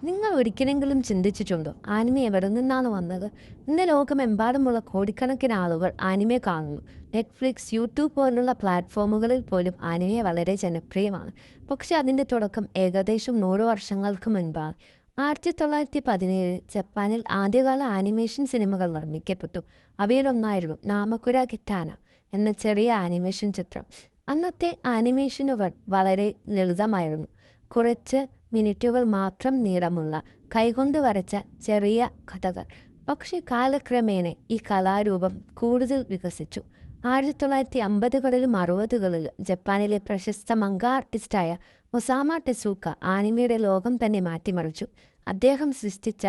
നിങ്ങൾ ഒരിക്കലെങ്കിലും ചിന്തിച്ചിട്ടുണ്ടോ ആനിമെ എവിടെ നിന്നാണ് വന്നത്? ഇന്ന് ലോകമെമ്പാടുമുള്ള കോടിക്കണക്കിന് ആളുകൾ ആനിമെ കാണുന്നു. നെറ്റ്ഫ്ലിക്സ്, യൂട്യൂബ് പോലുള്ള പ്ലാറ്റ്ഫോമുകളിൽ പോലും ആനിമെ വളരെ ജനപ്രിയമാണ്. പക്ഷെ അതിൻ്റെ തുടക്കം ഏകദേശം 100 വർഷങ്ങൾക്ക് മുൻപാണ്. 1917 ജപ്പാനിൽ ആദ്യകാല ആനിമേഷൻ സിനിമകൾ നിർമ്മിക്കപ്പെട്ടു. അവയിലൊന്നായിരുന്നു നാമക്കുര കിറ്റാന എന്ന ചെറിയ ആനിമേഷൻ ചിത്രം. അന്നത്തെ ആനിമേഷനുകൾ വളരെ ലളിതമായിരുന്നു. കുറച്ച് മിനിറ്റുകൾ മാത്രം നീളമുള്ള കൈകൊണ്ട് വരച്ച ചെറിയ കഥകൾ. പക്ഷെ കാലക്രമേണ ഈ കലാരൂപം കൂടുതൽ വികസിച്ചു. 1950കളിലും 60കളിലും ജപ്പാനിലെ പ്രശസ്ത മംഗ ആർട്ടിസ്റ്റായ ഒസാമ ടെസൂക്ക ആനിമയുടെ ലോകം തന്നെ മാറ്റിമറിച്ചു. അദ്ദേഹം സൃഷ്ടിച്ച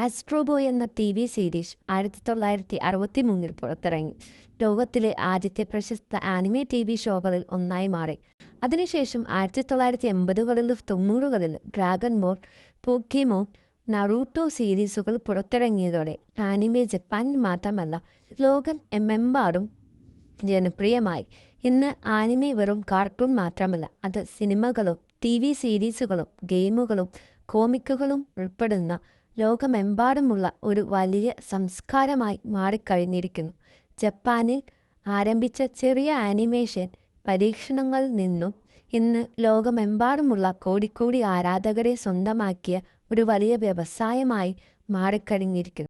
ആസ്ട്രോബോയ് എന്ന TV സീരീസ് 1963 പുറത്തിറങ്ങി. ലോകത്തിലെ ആദ്യത്തെ പ്രശസ്ത ആനിമെ TV ഷോകളിൽ ഒന്നായി മാറി. അതിനുശേഷം 1980കളിലും 90കളിലും ഡ്രാഗൺ ബോൾ, പോക്കിമോൻ, നറൂട്ടോ സീരീസുകൾ പുറത്തിറങ്ങിയതോടെ ആനിമെ ജപ്പാനിൽ മാത്രമല്ല ലോകമെമ്പാടും ജനപ്രിയമായി. ഇന്ന് ആനിമെ വെറും കാർട്ടൂൺ മാത്രമല്ല, അത് സിനിമകളും TV സീരീസുകളും ഗെയിമുകളും കോമിക്കുകളും ഉൾപ്പെടുന്ന ലോകമെമ്പാടുമുള്ള ഒരു വലിയ സംസ്കാരമായി മാറിക്കഴിഞ്ഞിരിക്കുന്നു. ജപ്പാനിൽ ആരംഭിച്ച ചെറിയ ആനിമേഷൻ പരീക്ഷണങ്ങളിൽ നിന്നും ഇന്ന് ലോകമെമ്പാടുമുള്ള കോടിക്കോടി ആരാധകരെ സ്വന്തമാക്കിയ ഒരു വലിയ വ്യവസായമായി മാറിക്കഴിഞ്ഞിരിക്കുന്നു.